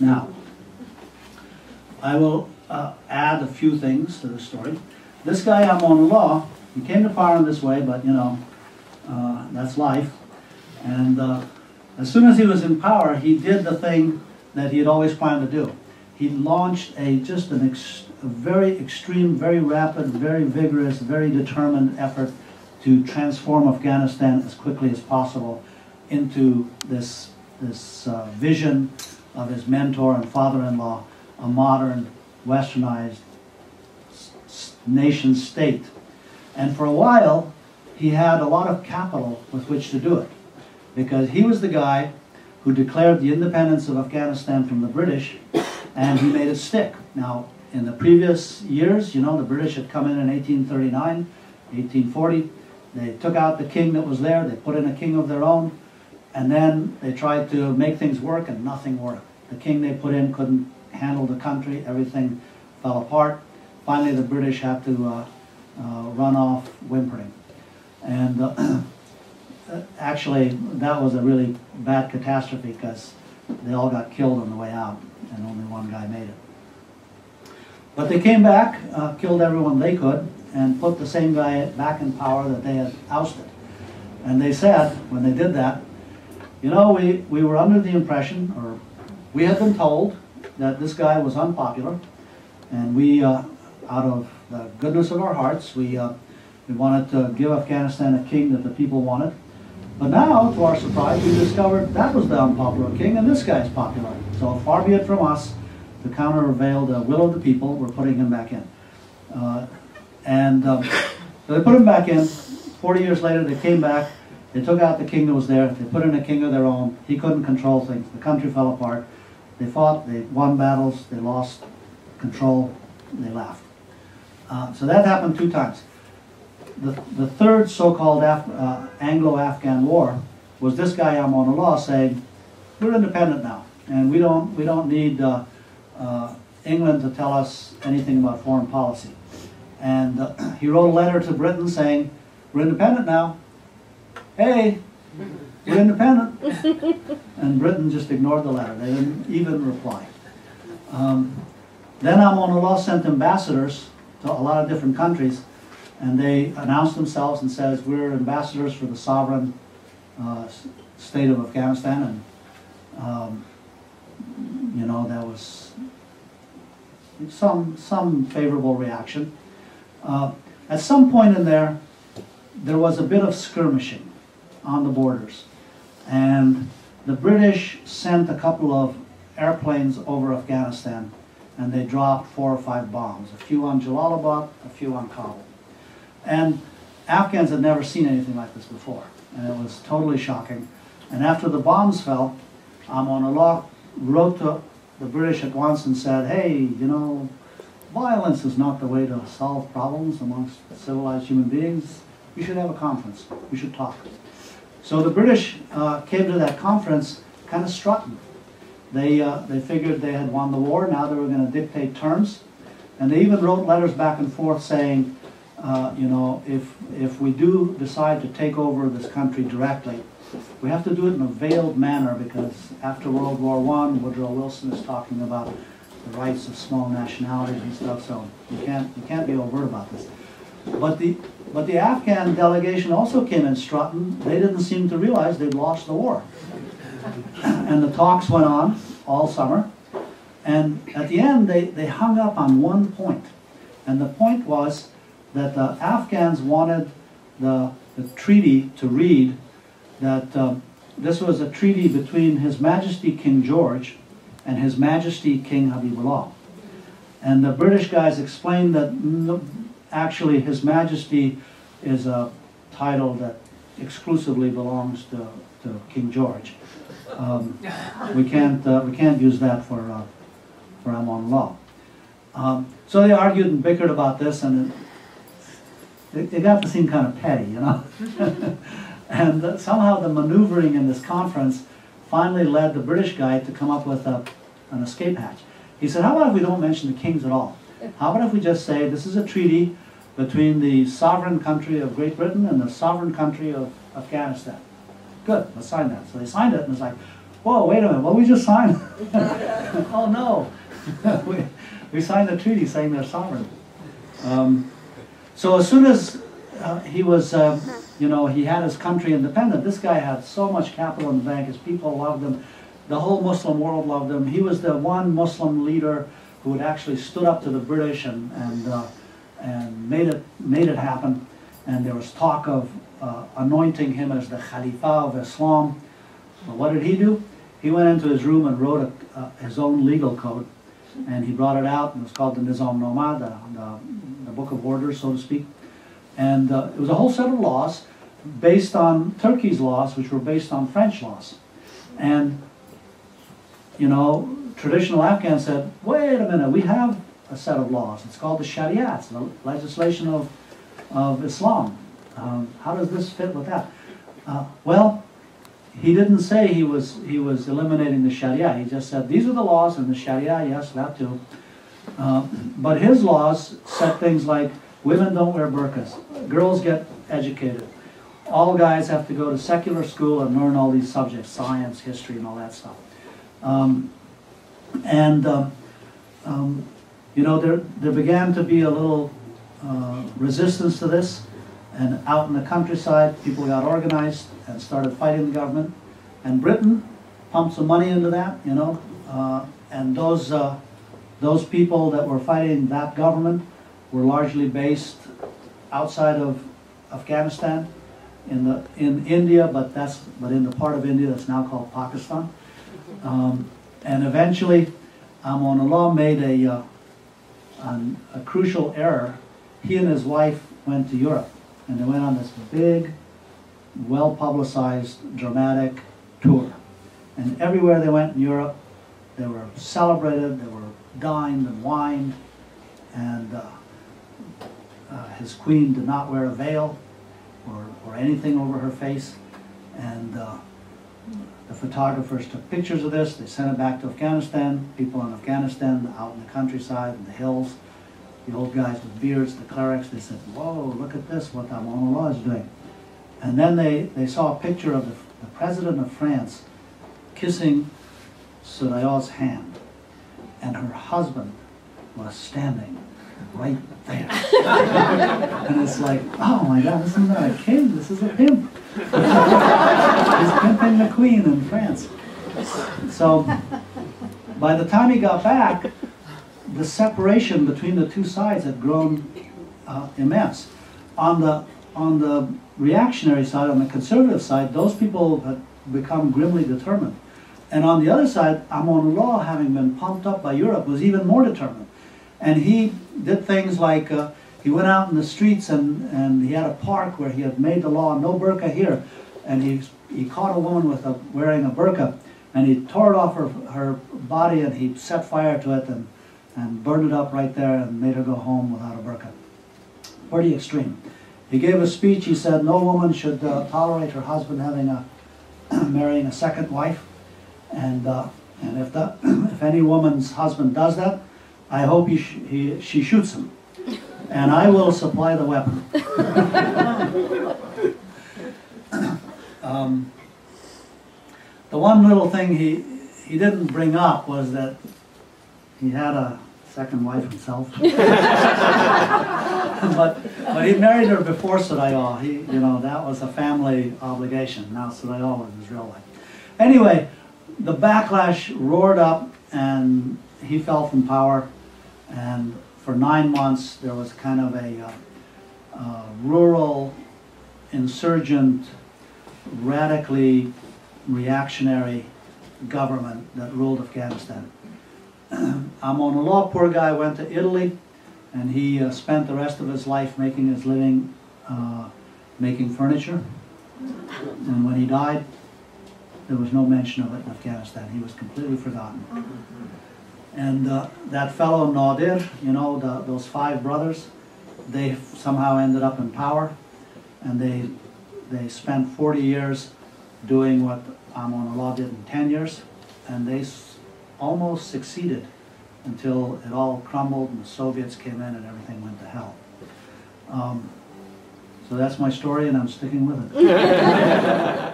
Now, I will add a few things to the story. This guy, Amun-Ullah, he came to power in this way, but you know, that's life. And as soon as he was in power, he did the thing that he had always planned to do. He launched a very extreme, very rapid, very vigorous, very determined effort to transform Afghanistan as quickly as possible into this vision of his mentor and father-in-law, a modern, westernized nation state. And for a while, he had a lot of capital with which to do it, because he was the guy who declared the independence of Afghanistan from the British, and he made it stick. Now, in the previous years, you know, the British had come in 1839, 1840. They took out the king that was there, they put in a king of their own, and then they tried to make things work, and nothing worked. The king they put in couldn't handle the country, everything fell apart. Finally, the British had to run off whimpering. And actually, that was a really bad catastrophe, because they all got killed on the way out, and only one guy made it. But they came back, killed everyone they could, and put the same guy back in power that they had ousted. And they said, when they did that, you know, we were under the impression, or we had been told, that this guy was unpopular, and we, out of the goodness of our hearts, we wanted to give Afghanistan a king that the people wanted. But now, to our surprise, we discovered that was the unpopular king, and this guy's popular. So far be it from us to countervail the will of the people. We're putting him back in. So they put him back in. 40 years later, they came back. They took out the king that was there. They put in a king of their own. He couldn't control things. The country fell apart. They fought. They won battles. They lost control. They left. So that happened 2 times. The third so-called Anglo-Afghan war was this guy Amun-Ullah saying, "We're independent now, and we don't need England to tell us anything about foreign policy." And he wrote a letter to Britain saying, "We're independent now. Hey, we're independent." And Britain just ignored the letter. They didn't even reply. Then Amun-Ullah sent ambassadors to a lot of different countries, and they announced themselves and says, "We're ambassadors for the sovereign state of Afghanistan." And you know, there was some favorable reaction. At some point in there was a bit of skirmishing on the borders, and the British sent a couple of airplanes over Afghanistan, and they dropped 4 or 5 bombs, a few on Jalalabad, a few on Kabul. And Afghans had never seen anything like this before, and it was totally shocking. And after the bombs fell, Amun-Ullah wrote to the British at once and said, "Hey, you know, violence is not the way to solve problems amongst civilized human beings. We should have a conference. We should talk." So the British came to that conference kind of strutting. They figured they had won the war. Now they were going to dictate terms. And they even wrote letters back and forth saying, you know, if we do decide to take over this country directly, we have to do it in a veiled manner, because after World War I, Woodrow Wilson is talking about the rights of small nationalities and stuff, so you can't be overt about this. But the Afghan delegation also came in strutting. They didn't seem to realize they'd lost the war. And the talks went on all summer. And at the end, they hung up on one point. And the point was that the Afghans wanted the treaty to read that this was a treaty between His Majesty King George and His Majesty King Habibullah. And the British guys explained that actually His Majesty is a title that exclusively belongs to King George. We can't use that for Amun-Ullah. So they argued and bickered about this, and it got to seem kind of petty, you know. And somehow the maneuvering in this conference finally led the British guy to come up with an escape hatch. He said, "How about if we don't mention the kings at all? How about if we just say this is a treaty between the sovereign country of Great Britain and the sovereign country of Afghanistan? Good, let's sign that." So they signed it, and it's like, whoa, wait a minute, what we just signed? Oh no, we signed a treaty saying they're sovereign. So as soon as he was, you know, he had his country independent, this guy had so much capital in the bank, his people loved him, the whole Muslim world loved him. He was the one Muslim leader who had actually stood up to the British and made it happen. And there was talk of anointing him as the Khalifa of Islam. But what did he do? He went into his room and wrote his own legal code, and he brought it out, and it was called the Nizam Nomad, the Book of Orders, so to speak. And it was a whole set of laws based on Turkey's laws, which were based on French laws. And, you know, traditional Afghans said, wait a minute, we have a set of laws. It's called the Sharia, it's the legislation of Islam. How does this fit with that? Well, he didn't say he was eliminating the Sharia. He just said, these are the laws, and the Sharia, yes, that too. But his laws said things like, women don't wear burqas, girls get educated, all guys have to go to secular school and learn all these subjects, science, history, and all that stuff. You know, there began to be a little resistance to this, and out in the countryside, people got organized and started fighting the government. And Britain pumped some money into that, you know, and those people that were fighting that government were largely based outside of Afghanistan, in India, but in the part of India that's now called Pakistan. And eventually, Amanullah made a crucial error. He and his wife went to Europe, and they went on this big, well-publicized, dramatic tour. And everywhere they went in Europe, they were celebrated, they were dined and wined, and his queen did not wear a veil or anything over her face. And the photographers took pictures of this, they sent it back to Afghanistan. People in Afghanistan, out in the countryside, in the hills, the old guys with beards, the clerics, they said, whoa, look at this, what Amanullah is doing. And then they saw a picture of the president of France kissing Suraya's hand, and her husband was standing right there. And it's like, oh my God, this is not a king, this is a pimp. He's pimping the queen in France. So by the time he got back, the separation between the two sides had grown immense. On the reactionary side, on the conservative side, those people had become grimly determined. And on the other side, Amanullah, having been pumped up by Europe, was even more determined. And he did things like, he went out in the streets and he had a park where he had made the law, no burqa here. And he caught a woman wearing a burqa, and he tore it off her body, and he set fire to it and burned it up right there and made her go home without a burqa. Pretty extreme. He gave a speech, he said no woman should tolerate her husband marrying a second wife. And if any woman's husband does that, I hope she shoots him, and I will supply the weapon. The one little thing he didn't bring up was that he had a second wife himself. but he married her before Suraya. You know, that was a family obligation. Now Suraya was his real wife. Anyway, the backlash roared up, and he fell from power. And for 9 months, there was kind of a rural, insurgent, radically reactionary government that ruled Afghanistan. Amanullah, poor guy, went to Italy, and he spent the rest of his life making his living making furniture. And when he died, there was no mention of it in Afghanistan. He was completely forgotten. And that fellow Nadir, you know, those 5 brothers, they somehow ended up in power, and they spent 40 years doing what Amanullah did in 10 years, and they almost succeeded until it all crumbled and the Soviets came in and everything went to hell. So that's my story, and I'm sticking with it.